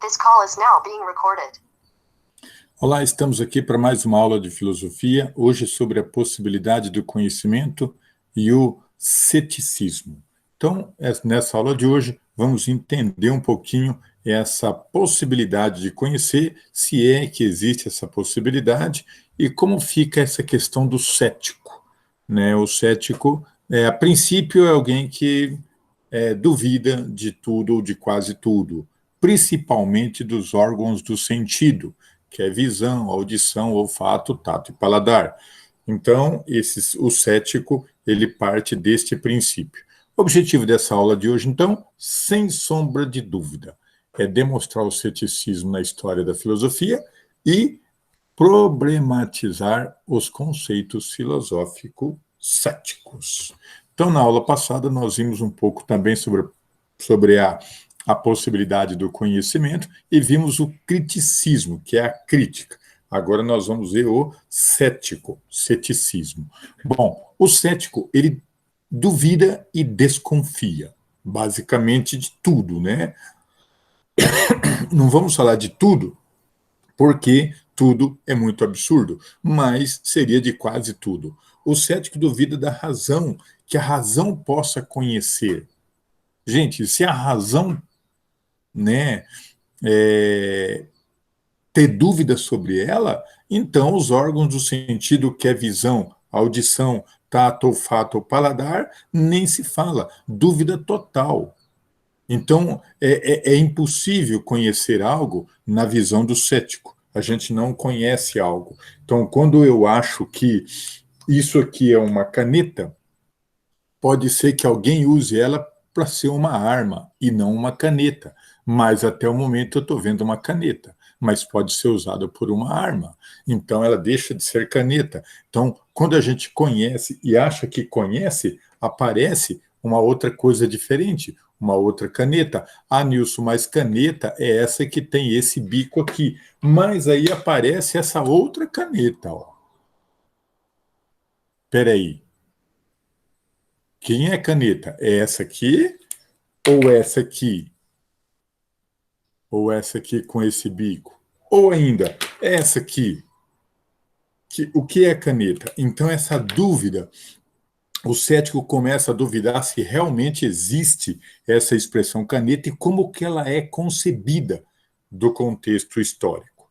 This call is now being recorded. Olá, estamos aqui para mais uma aula de filosofia, hoje sobre a possibilidade do conhecimento e o ceticismo. Então, nessa aula de hoje, vamos entender um pouquinho essa possibilidade de conhecer, se é que existe essa possibilidade, e como fica essa questão do cético, né? O cético, a princípio, é alguém que duvida de tudo ou de quase tudo, principalmente dos órgãos do sentido, que é visão, audição, olfato, tato e paladar. Então, o cético, ele parte deste princípio. O objetivo dessa aula de hoje, então, sem sombra de dúvida, é demonstrar o ceticismo na história da filosofia e problematizar os conceitos filosóficos céticos. Então, na aula passada, nós vimos um pouco também sobre a possibilidade do conhecimento e vimos o criticismo, que é a crítica. Agora nós vamos ver o ceticismo. Bom, o cético, ele duvida e desconfia, basicamente de tudo, né? Não vamos falar de tudo, porque tudo é muito absurdo, mas seria de quase tudo. O cético duvida da razão, que a razão possa conhecer. Gente, se a razão, né, ter dúvidas sobre ela, então os órgãos do sentido, que é visão, audição, tato, olfato ou paladar, nem se fala. Dúvida total. Então, é impossível conhecer algo na visão do cético. A gente não conhece algo. Então, quando eu acho que isso aqui é uma caneta, pode ser que alguém use ela para ser uma arma e não uma caneta. Mas até o momento eu estou vendo uma caneta, mas pode ser usada por uma arma. Então ela deixa de ser caneta. Então, quando a gente conhece e acha que conhece, aparece uma outra coisa diferente, uma outra caneta. Ah, Nilson, mas caneta é essa que tem esse bico aqui. Mas aí aparece essa outra caneta. Ó. Peraí. Quem é caneta? É essa aqui ou essa aqui? Ou essa aqui com esse bico? Ou ainda, essa aqui? O que é caneta? Então, essa dúvida, o cético começa a duvidar se realmente existe essa expressão caneta e como que ela é concebida do contexto histórico.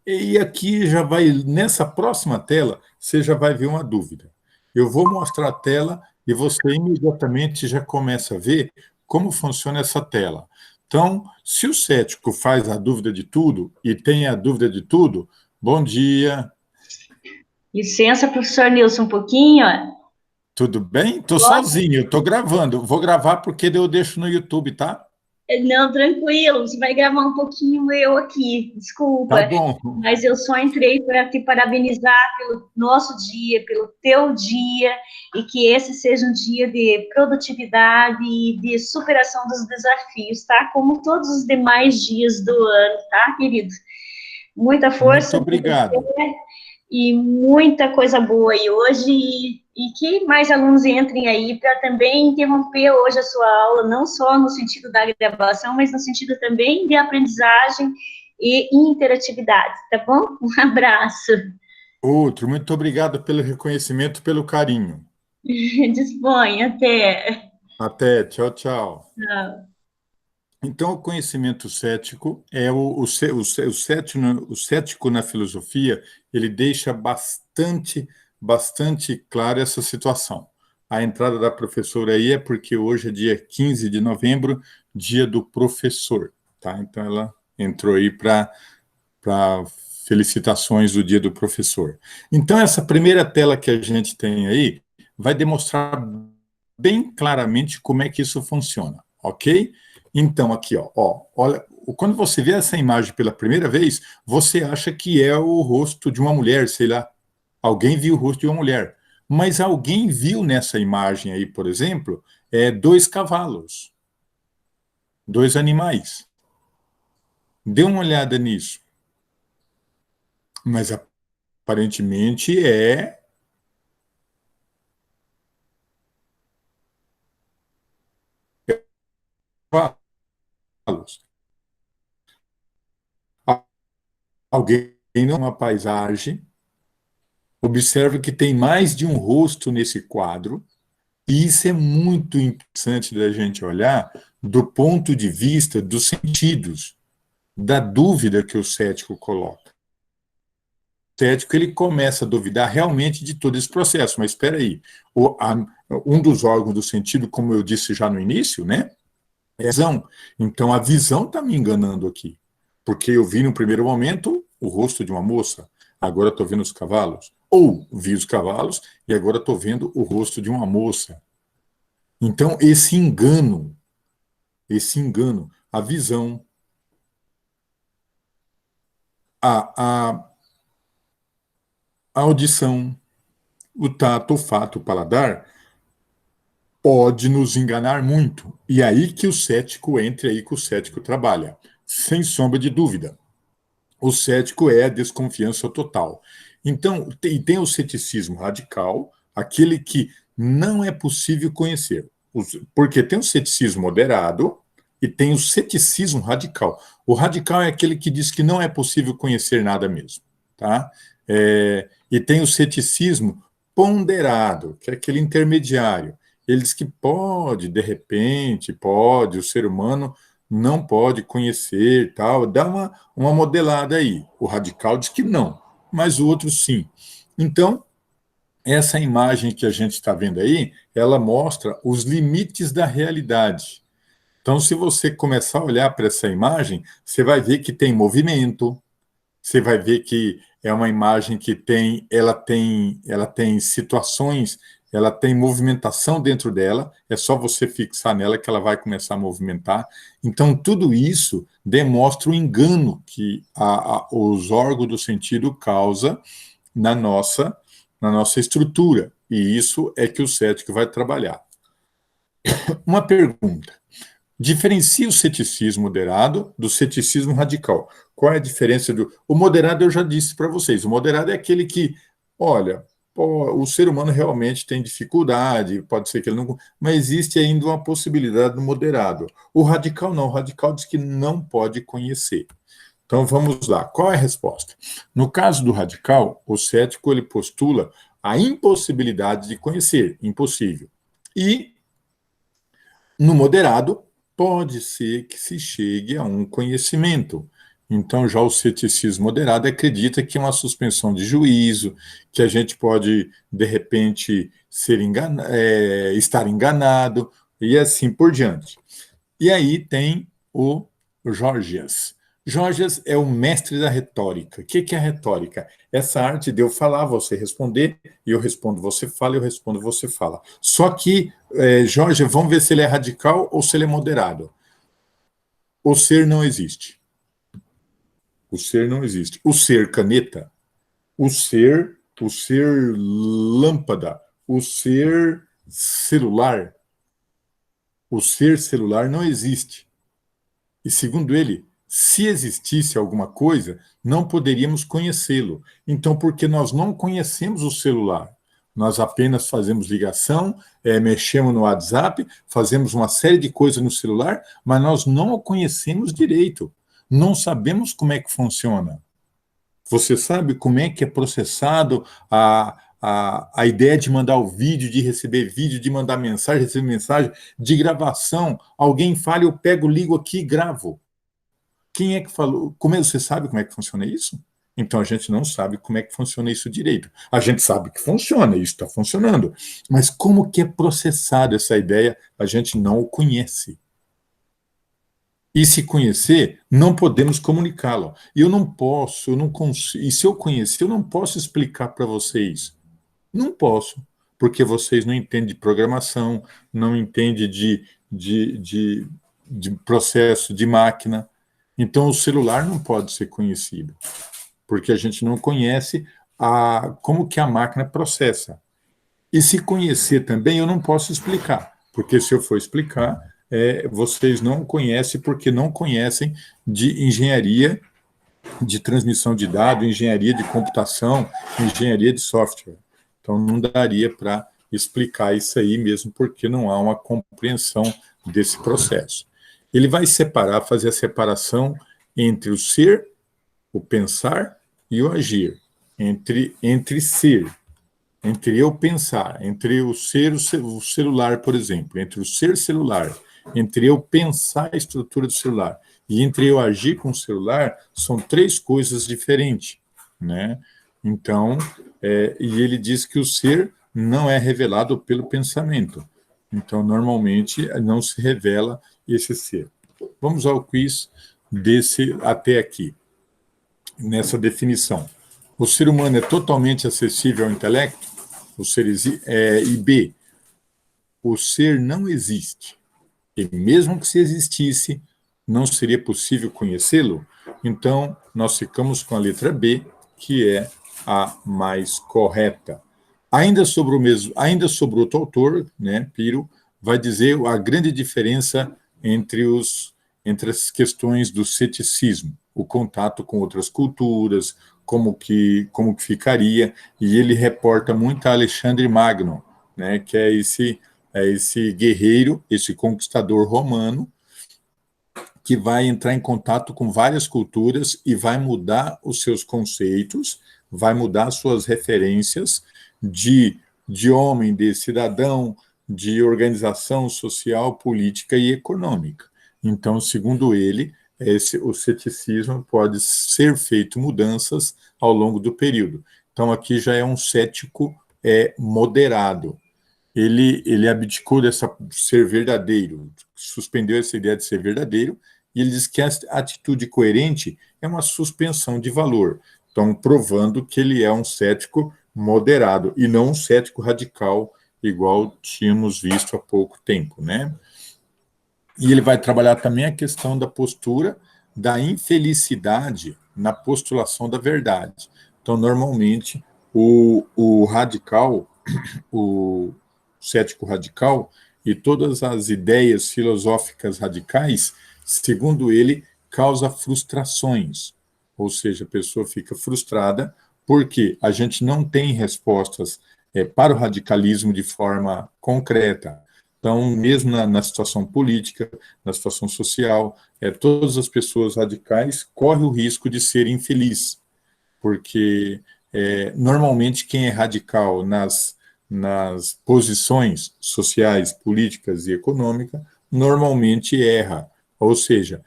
E aqui já vai, nessa próxima tela, você já vai ver uma dúvida. Eu vou mostrar a tela e você imediatamente já começa a ver como funciona essa tela. Então, se o cético faz a dúvida de tudo e tem a dúvida de tudo, bom dia. Licença, professor Nilson, um pouquinho. Tudo bem? Estou sozinho, estou gravando. Vou gravar porque eu deixo no YouTube, tá? Não, tranquilo, você vai gravar um pouquinho eu aqui, Tá desculpa, bom. mas eu só entrei para te parabenizar pelo nosso dia, pelo teu dia, e que esse seja um dia de produtividade e de superação dos desafios, tá? Como todos os demais dias do ano, tá, querido? Muita Muito força para obrigado. você e muita coisa boa aí hoje, e que mais alunos entrem aí para também interromper hoje a sua aula, não só no sentido da gravação, mas no sentido também de aprendizagem e interatividade, tá bom? Um abraço. Outro, muito obrigado pelo reconhecimento, pelo carinho. Disponha, até. Até, tchau, tchau. Tchau. Então, o conhecimento cético é o cético na filosofia, ele deixa bastante clara essa situação. A entrada da professora aí é porque hoje é dia 15 de novembro, dia do professor, tá? Então, ela entrou aí para felicitações do dia do professor. Então, essa primeira tela que a gente tem aí vai demonstrar bem claramente como é que isso funciona, ok? Então, aqui, olha, quando você vê essa imagem pela primeira vez, você acha que é o rosto de uma mulher, sei lá, alguém viu o rosto de uma mulher. Mas alguém viu nessa imagem aí, por exemplo, dois cavalos, dois animais. Dê uma olhada nisso. Mas aparentemente cavalos. alguém numa paisagem, observa que tem mais de um rosto nesse quadro, e isso é muito interessante da gente olhar do ponto de vista dos sentidos, da dúvida que o cético coloca. O cético ele começa a duvidar realmente de todo esse processo, mas espera aí, um dos órgãos do sentido, como eu disse já no início, né, é a visão. Então a visão está me enganando aqui, porque eu vi no primeiro momento o rosto de uma moça, agora estou vendo os cavalos, ou vi os cavalos e agora estou vendo o rosto de uma moça. Então esse engano, a visão, a audição, o tato, o olfato, o paladar, pode nos enganar muito. E aí que o cético entra, aí que o cético trabalha. Sem sombra de dúvida. O cético é a desconfiança total. Então, tem o ceticismo radical, aquele que não é possível conhecer. Porque tem o ceticismo moderado e tem o ceticismo radical. O radical é aquele que diz que não é possível conhecer nada mesmo. Tá? E tem o ceticismo ponderado, que é aquele intermediário. Ele diz que pode, de repente, pode, o ser humano não pode conhecer, tal, dá uma modelada aí. O radical diz que não, mas o outro sim. Então, essa imagem que a gente está vendo aí, ela mostra os limites da realidade. Então, se você começar a olhar para essa imagem, você vai ver que tem movimento, você vai ver que é uma imagem que ela tem situações, ela tem movimentação dentro dela, é só você fixar nela que ela vai começar a movimentar. Então, tudo isso demonstra o engano que os órgãos do sentido causam na nossa estrutura. E isso é que o cético vai trabalhar. Uma pergunta. Diferencia o ceticismo moderado do ceticismo radical. Qual é a diferença do... O moderado eu já disse para vocês. O moderado é aquele que, olha, o ser humano realmente tem dificuldade, pode ser que ele não... Mas existe ainda uma possibilidade do moderado. O radical não. O radical diz que não pode conhecer. Então vamos lá. Qual é a resposta? No caso do radical, o cético ele postula a impossibilidade de conhecer. Impossível. E no moderado, pode ser que se chegue a um conhecimento. Então, já o ceticismo moderado acredita que é uma suspensão de juízo, que a gente pode, de repente, estar enganado, e assim por diante. E aí tem o Gorgias. Gorgias é o mestre da retórica. O que é a retórica? Essa arte de eu falar, você responder, e eu respondo, você fala, eu respondo, você fala. Só que, Gorgias, vamos ver se ele é radical ou se ele é moderado. O ser não existe. O ser não existe. O ser caneta, o ser lâmpada, o ser celular, não existe. E segundo ele, se existisse alguma coisa, não poderíamos conhecê-lo. Então, porque nós não conhecemos o celular, nós apenas fazemos ligação, mexemos no WhatsApp, fazemos uma série de coisas no celular, mas nós não o conhecemos direito. Não sabemos como é que funciona. Você sabe como é que é processado a ideia de mandar o vídeo, de receber vídeo, de mandar mensagem, receber mensagem, de gravação. Alguém fala, eu pego, ligo aqui e gravo. Quem é que falou? Você sabe como é que funciona isso? Então a gente não sabe como é que funciona isso direito. A gente sabe que funciona, isso está funcionando. Mas como que é processada essa ideia, a gente não o conhece. E se conhecer, não podemos comunicá-lo. E eu não posso, eu não consigo. E se eu conhecer, eu não posso explicar para vocês. Não posso, porque vocês não entendem de programação, não entendem de processo de máquina. Então, o celular não pode ser conhecido, porque a gente não conhece como que a máquina processa. E se conhecer também, eu não posso explicar, porque se eu for explicar, vocês não conhecem, porque não conhecem de engenharia de transmissão de dados, engenharia de computação, engenharia de software. Então, não daria para explicar isso aí mesmo, porque não há uma compreensão desse processo. Ele vai fazer a separação entre o ser o pensar e o agir, entre ser, entre eu pensar, entre o ser, o celular, por exemplo, entre o ser celular, entre eu pensar a estrutura do celular e entre eu agir com o celular, são três coisas diferentes, né? Então, e ele diz que o ser não é revelado pelo pensamento. Então, normalmente, não se revela esse ser. Vamos ao quiz desse até aqui, nessa definição. O ser humano é totalmente acessível ao intelecto? E B, o ser não existe. E mesmo que se existisse, não seria possível conhecê-lo? Então, nós ficamos com a letra B, que é a mais correta. Ainda sobre outro autor, né, Piro, vai dizer a grande diferença entre as questões do ceticismo, o contato com outras culturas, como que ficaria, e ele reporta muito a Alexandre Magno, né, que é esse guerreiro, esse conquistador romano, que vai entrar em contato com várias culturas e vai mudar os seus conceitos, vai mudar suas referências de homem, de cidadão, de organização social, política e econômica. Então, segundo ele, o ceticismo pode ser feito mudanças ao longo do período. Então, aqui já é um cético moderado. Ele abdicou dessa ser verdadeiro, suspendeu essa ideia de ser verdadeiro, e ele diz que a atitude coerente é uma suspensão de valor. Então, provando que ele é um cético moderado e não um cético radical, igual tínhamos visto há pouco tempo, né? E ele vai trabalhar também a questão da postura da infelicidade na postulação da verdade. Então, normalmente, o radical, o cético radical, e todas as ideias filosóficas radicais, segundo ele, causa frustrações. Ou seja, a pessoa fica frustrada porque a gente não tem respostas para o radicalismo de forma concreta. Então, mesmo na situação política, na situação social, todas as pessoas radicais correm o risco de ser infeliz, porque normalmente quem é radical nas posições sociais, políticas e econômicas, normalmente erra. Ou seja,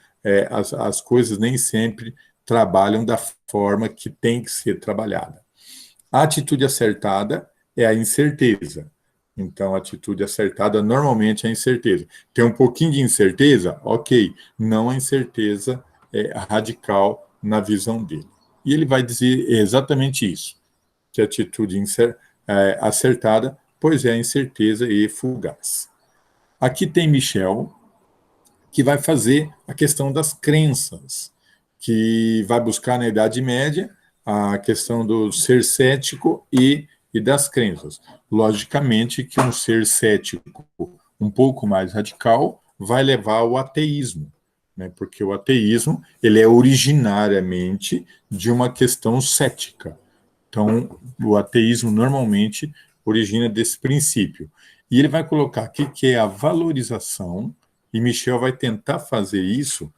as coisas nem sempre trabalham da forma que tem que ser trabalhada. A atitude acertada é a incerteza. Então, a atitude acertada normalmente é a incerteza. Tem um pouquinho de incerteza? Ok. Não a incerteza radical na visão dele. E ele vai dizer exatamente isso, que a atitude acertada, pois é a incerteza e fugaz. Aqui tem Michel, que vai fazer a questão das crenças, que vai buscar na Idade Média a questão do ser cético e das crenças. Logicamente que um ser cético um pouco mais radical vai levar ao ateísmo, né? Porque o ateísmo ele é originariamente de uma questão cética. Então, o ateísmo normalmente origina desse princípio. E ele vai colocar aqui que é a valorização, e Michel vai tentar fazer isso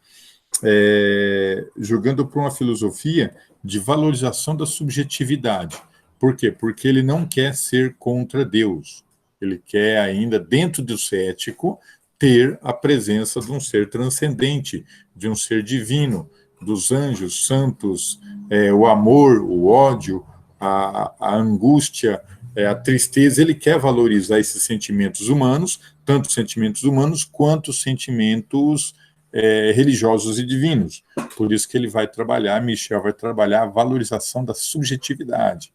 jogando para uma filosofia de valorização da subjetividade. Por quê? Porque ele não quer ser contra Deus. Ele quer ainda, dentro do cético, ter a presença de um ser transcendente, de um ser divino, dos anjos, santos, o amor, o ódio, a angústia, a tristeza. Ele quer valorizar esses sentimentos humanos, tanto sentimentos humanos quanto sentimentos religiosos e divinos. Por isso que ele vai trabalhar, Michel vai trabalhar a valorização da subjetividade,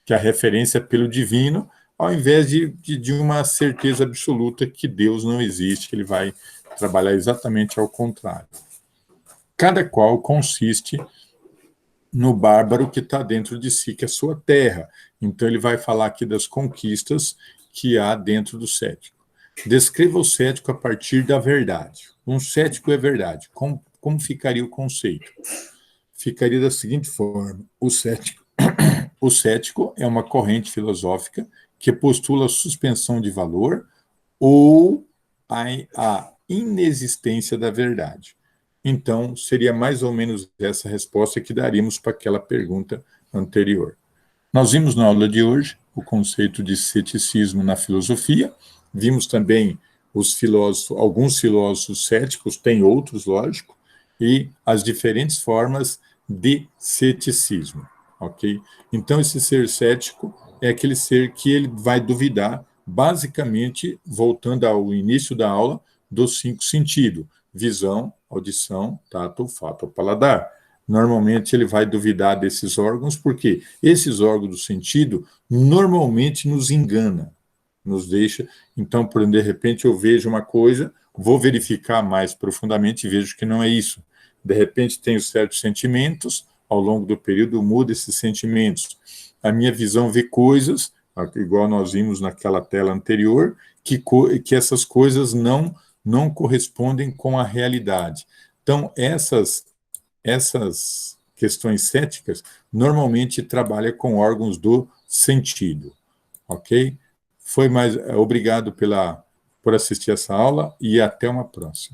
que é a referência pelo divino, ao invés de uma certeza absoluta que Deus não existe. Ele vai trabalhar exatamente ao contrário. Cada qual consiste no bárbaro que está dentro de si, que é a sua terra. Então ele vai falar aqui das conquistas que há dentro do cético. Descreva o cético a partir da verdade. Um cético é verdade. Como ficaria o conceito? Ficaria da seguinte forma: o cético é uma corrente filosófica que postula a suspensão de valor ou a inexistência da verdade. Então, seria mais ou menos essa resposta que daríamos para aquela pergunta anterior. Nós vimos na aula de hoje o conceito de ceticismo na filosofia, vimos também alguns filósofos céticos, tem outros, lógico, e as diferentes formas de ceticismo, ok? Então, esse ser cético é aquele ser que ele vai duvidar, basicamente, voltando ao início da aula, dos 5 sentidos: visão, audição, tato, olfato, paladar. Normalmente ele vai duvidar desses órgãos, porque esses órgãos do sentido normalmente nos engana, nos deixa. Então, de repente, eu vejo uma coisa, vou verificar mais profundamente e vejo que não é isso. De repente, tenho certos sentimentos, ao longo do período muda esses sentimentos. A minha visão vê coisas, igual nós vimos naquela tela anterior, que essas coisas não correspondem com a realidade. Então, essas questões céticas normalmente trabalham com órgãos do sentido, ok? Obrigado por assistir essa aula e até uma próxima.